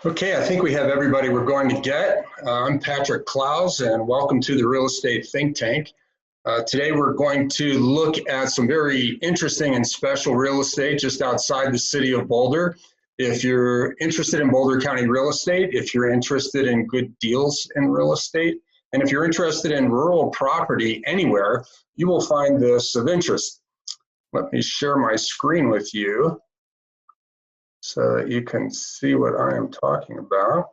Okay, I think we have everybody we're going to get. I'm Patrick Clowes, and welcome to the Real Estate Think Tank. Today we're going to look at some very interesting and special real estate just outside the city of Boulder. If you're interested in Boulder County real estate, if you're interested in good deals in real estate, and if you're interested in rural property anywhere, you will find this of interest. Let me share my screen with you so that you can see what I am talking about.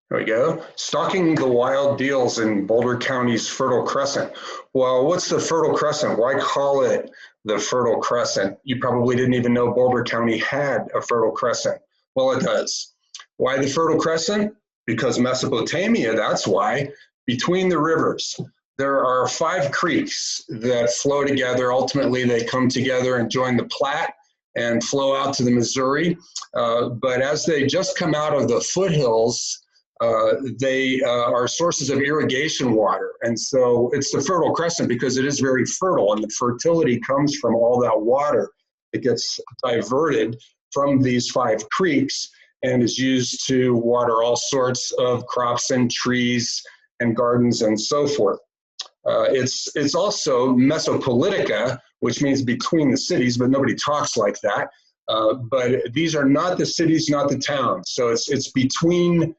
There we go. Stalking the wild deals in Boulder County's Fertile Crescent. Well, what's the Fertile Crescent? Why call it the Fertile Crescent? You probably didn't even know Boulder County had a Fertile Crescent. Well, it does. Why the Fertile Crescent? Because Mesopotamia, that's why. Between the rivers, there are 5 creeks that flow together. Ultimately, they come together and join the Platte and flow out to the Missouri. But as they just come out of the foothills, they are sources of irrigation water. And so it's the Fertile Crescent because it is very fertile, and the fertility comes from all that water. It gets diverted from these 5 creeks and is used to water all sorts of crops and trees and gardens and so forth. It's also Mesopolitica, which means between the cities, but nobody talks like that. But these are not the cities, not the towns. So it's between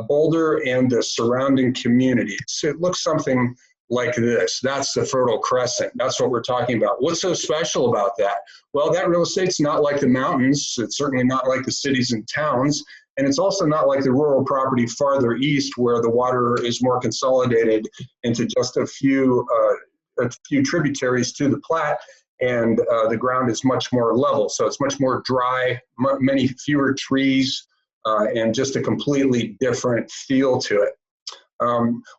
Boulder and the surrounding communities. It looks something like this. That's the Fertile Crescent. That's what we're talking about. What's so special about that? Well, that real estate's not like the mountains. It's certainly not like the cities and towns. And it's also not like the rural property farther east where the water is more consolidated into just a few tributaries to the Platte, and the ground is much more level. So it's much more dry, many fewer trees, and just a completely different feel to it.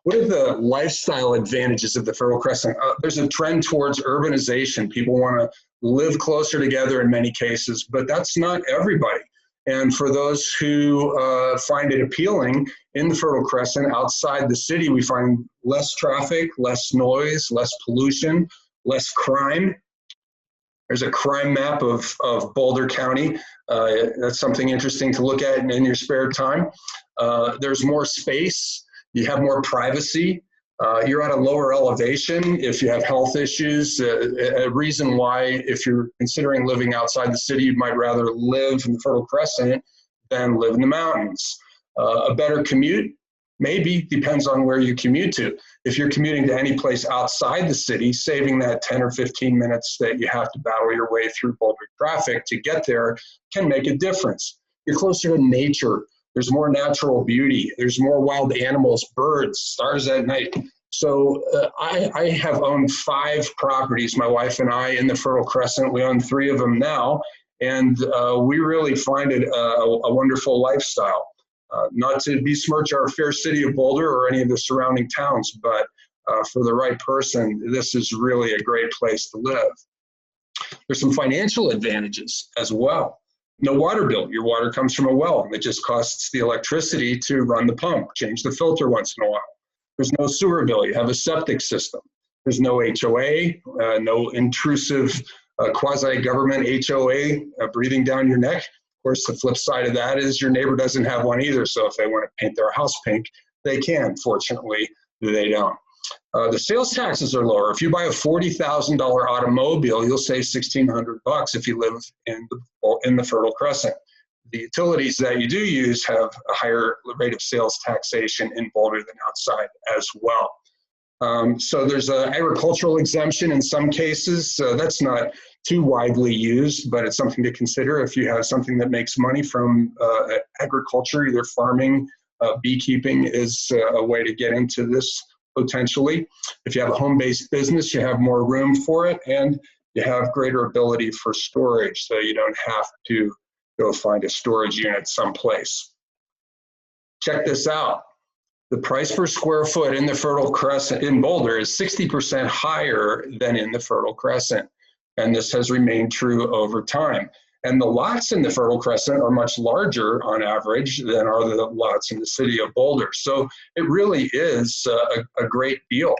What are the lifestyle advantages of the Fertile Crescent? There's a trend towards urbanization. People want to live closer together in many cases, but that's not everybody. And for those who find it appealing, in the Fertile Crescent, outside the city, we find less traffic, less noise, less pollution, less crime. There's a crime map of Boulder County. That's something interesting to look at in your spare time. There's more space. You have more privacy. You're at a lower elevation if you have health issues. A reason why, if you're considering living outside the city, you might rather live in the Fertile Crescent than live in the mountains. A better commute? Maybe, depends on where you commute to. If you're commuting to any place outside the city, saving that 10 or 15 minutes that you have to battle your way through Boulder traffic to get there can make a difference. You're closer to nature. There's more natural beauty. There's more wild animals, birds, stars at night. So I have owned 5 properties, my wife and I, in the Fertile Crescent. We own 3 of them now, and we really find it a wonderful lifestyle. Not to besmirch our fair city of Boulder or any of the surrounding towns, but for the right person, this is really a great place to live. There's some financial advantages as well. No water bill. Your water comes from a well. It just costs the electricity to run the pump, change the filter once in a while. There's no sewer bill. You have a septic system. There's no HOA, no intrusive quasi-government HOA breathing down your neck. Of course, the flip side of that is your neighbor doesn't have one either. So if they want to paint their house pink, they can. Fortunately, they don't. The sales taxes are lower. If you buy a $40,000 automobile, you'll save $1,600 if you live in the Fertile Crescent. The utilities that you do use have a higher rate of sales taxation in Boulder than outside as well. So there's an agricultural exemption in some cases. That's not too widely used, but it's something to consider if you have something that makes money from agriculture, either farming, beekeeping is a way to get into this potentially. If you have a home-based business, you have more room for it, and you have greater ability for storage, so you don't have to go find a storage unit someplace. Check this out. The price per square foot in the Fertile Crescent in Boulder is 60% higher than in the Fertile Crescent. And this has remained true over time. And the lots in the Fertile Crescent are much larger on average than are the lots in the city of Boulder. So it really is a great deal.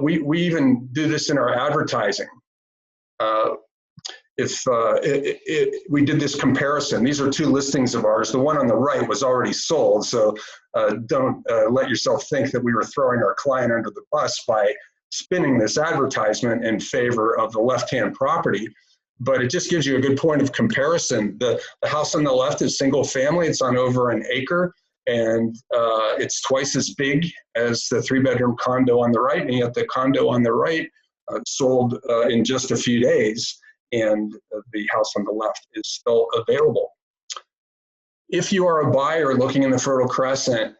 We even do this in our advertising. Uh, we did this comparison. These are two listings of ours. The one on the right was already sold, so don't let yourself think that we were throwing our client under the bus by spinning this advertisement in favor of the left-hand property. But it just gives you a good point of comparison. The house on the left is single family. It's on over an acre, and it's twice as big as the 3-bedroom condo on the right, and yet the condo on the right sold in just a few days, and the house on the left is still available. If you are a buyer looking in the Fertile Crescent,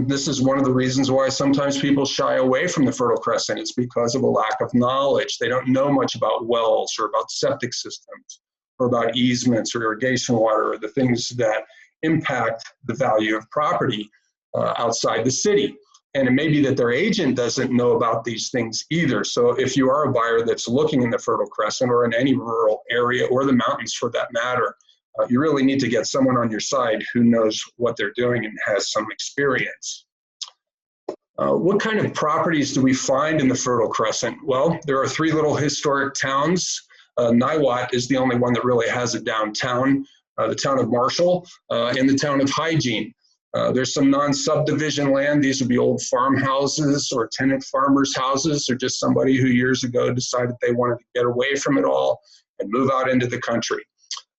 this is one of the reasons why sometimes people shy away from the Fertile Crescent. It's because of a lack of knowledge. They don't know much about wells or about septic systems or about easements or irrigation water or the things that impact the value of property outside the city. And it may be that their agent doesn't know about these things either. So if you are a buyer that's looking in the Fertile Crescent or in any rural area or the mountains for that matter, you really need to get someone on your side who knows what they're doing and has some experience. What kind of properties do we find in the Fertile Crescent? Well, there are 3 little historic towns. Niwot is the only one that really has a downtown, the town of Marshall, and the town of Hygiene. There's some non-subdivision land. These would be old farmhouses or tenant farmers' houses, or just somebody who years ago decided they wanted to get away from it all and move out into the country.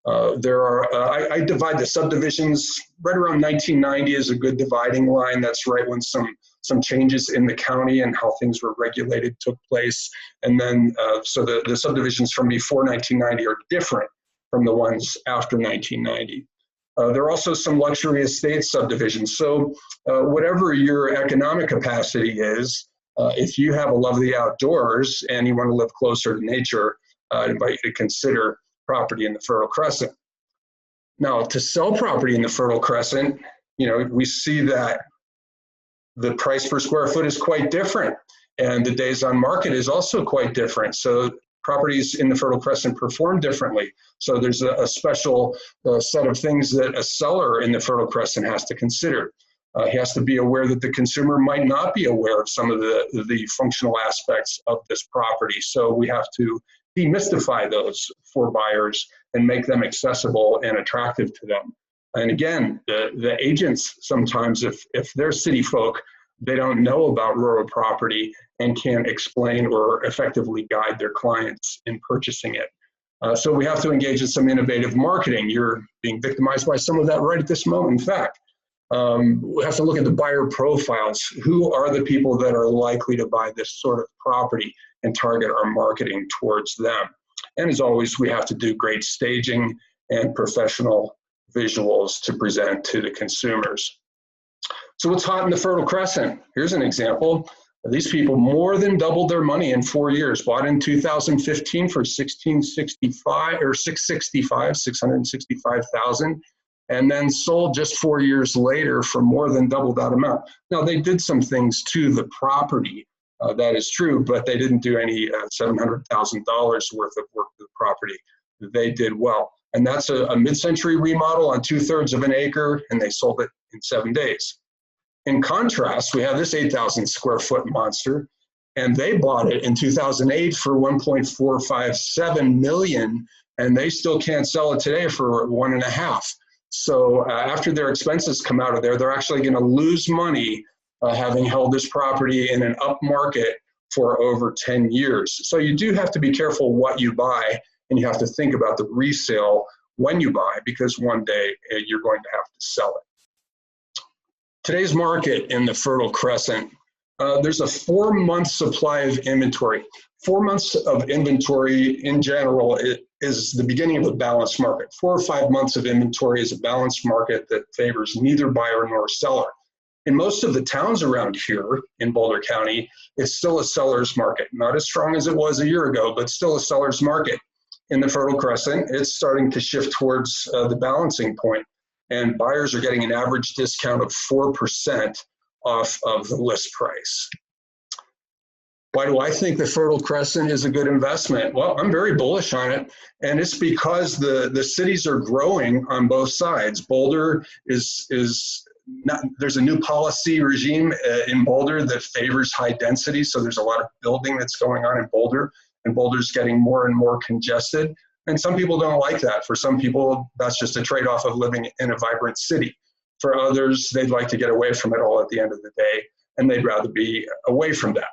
I divide the subdivisions right around 1990 is a good dividing line. That's right when some changes in the county and how things were regulated took place. And then, so the subdivisions from before 1990 are different from the ones after 1990. There are also some luxury estate subdivisions. So whatever your economic capacity is, if you have a love of the outdoors and you want to live closer to nature, I invite you to consider property in the Fertile Crescent. Now, to sell property in the Fertile Crescent, we see that the price per square foot is quite different, and the days on market is also quite different. So properties in the Fertile Crescent perform differently. So there's a special set of things that a seller in the Fertile Crescent has to consider. He has to be aware that the consumer might not be aware of some of the functional aspects of this property. So we have to demystify those for buyers and make them accessible and attractive to them. And again, the agents sometimes, if they're city folk, they don't know about rural property and can't explain or effectively guide their clients in purchasing it. So we have to engage in some innovative marketing. You're being victimized by some of that right at this moment. In fact, we have to look at the buyer profiles. Who are the people that are likely to buy this sort of property and target our marketing towards them? And as always, we have to do great staging and professional visuals to present to the consumers. So what's hot in the Fertile Crescent? Here's an example. These people more than doubled their money in 4 years. Bought in 2015 for $665,000, and then sold just 4 years later for more than double that amount. Now, they did some things to the property, that is true, but they didn't do any $700,000 worth of work to the property. They did well. And that's a mid-century remodel on 2/3 of an acre, and they sold it in 7 days. In contrast, we have this 8,000 square foot monster, and they bought it in 2008 for $1.457 million, and they still can't sell it today for 1.5. So after their expenses come out of there, they're actually going to lose money having held this property in an up market for over 10 years. So you do have to be careful what you buy, and you have to think about the resale when you buy, because one day you're going to have to sell it. Today's market in the Fertile Crescent, there's a 4-month supply of inventory. 4 months of inventory in general is the beginning of a balanced market. 4 or 5 months of inventory is a balanced market that favors neither buyer nor seller. In most of the towns around here in Boulder County, it's still a seller's market. Not as strong as it was a year ago, but still a seller's market. In the Fertile Crescent, it's starting to shift towards the balancing point, and buyers are getting an average discount of 4% off of the list price. Why do I think the Fertile Crescent is a good investment? Well, I'm very bullish on it, and it's because the cities are growing on both sides. Boulder there's a new policy regime in Boulder that favors high density, so there's a lot of building that's going on in Boulder, and Boulder's getting more and more congested. And some people don't like that. For some people, that's just a trade-off of living in a vibrant city. For others, they'd like to get away from it all at the end of the day, and they'd rather be away from that.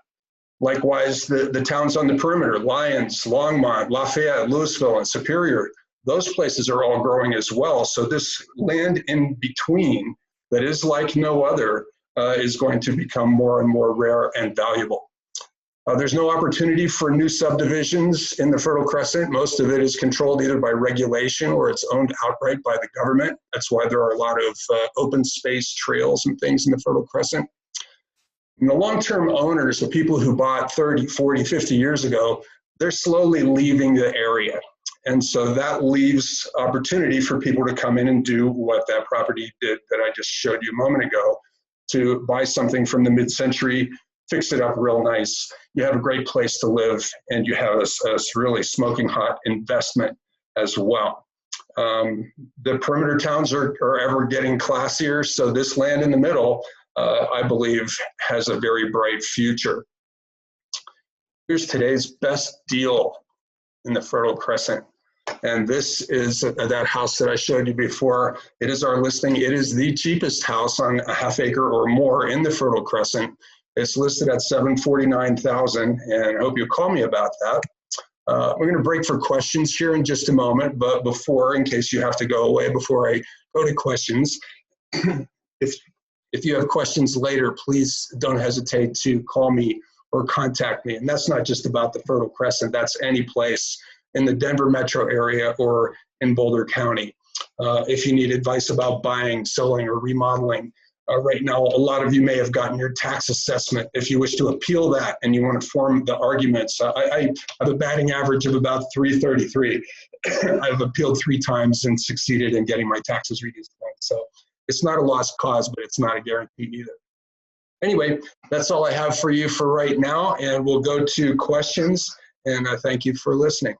Likewise, the towns on the perimeter, Lyons, Longmont, Lafayette, Louisville, and Superior, those places are all growing as well. So this land in between that is like no other is going to become more and more rare and valuable. There's no opportunity for new subdivisions in the Fertile Crescent. Most of it is controlled either by regulation or it's owned outright by the government. That's why there are a lot of open space trails and things in the Fertile Crescent. And the long-term owners, the people who bought 30, 40, 50 years ago, they're slowly leaving the area. And so that leaves opportunity for people to come in and do what that property did that I just showed you a moment ago, to buy something from the mid-century, fix it up real nice. You have a great place to live, and you have a really smoking hot investment as well. The perimeter towns are ever getting classier, so this land in the middle, I believe, has a very bright future. Here's today's best deal in the Fertile Crescent. And this is that house that I showed you before. It is our listing. It is the cheapest house on a half acre or more in the Fertile Crescent. It's listed at $749,000, and I hope you'll call me about that. We're going to break for questions here in just a moment, but before, in case you have to go away before I go to questions, if you have questions later, please don't hesitate to call me or contact me. And that's not just about the Fertile Crescent, that's any place in the Denver metro area or in Boulder County. If you need advice about buying, selling, or remodeling, right now, a lot of you may have gotten your tax assessment. If you wish to appeal that and you want to form the arguments, I have a batting average of about 333. I've appealed 3 times and succeeded in getting my taxes reduced. So it's not a lost cause, but it's not a guarantee either. Anyway, that's all I have for you for right now, and we'll go to questions, and I thank you for listening.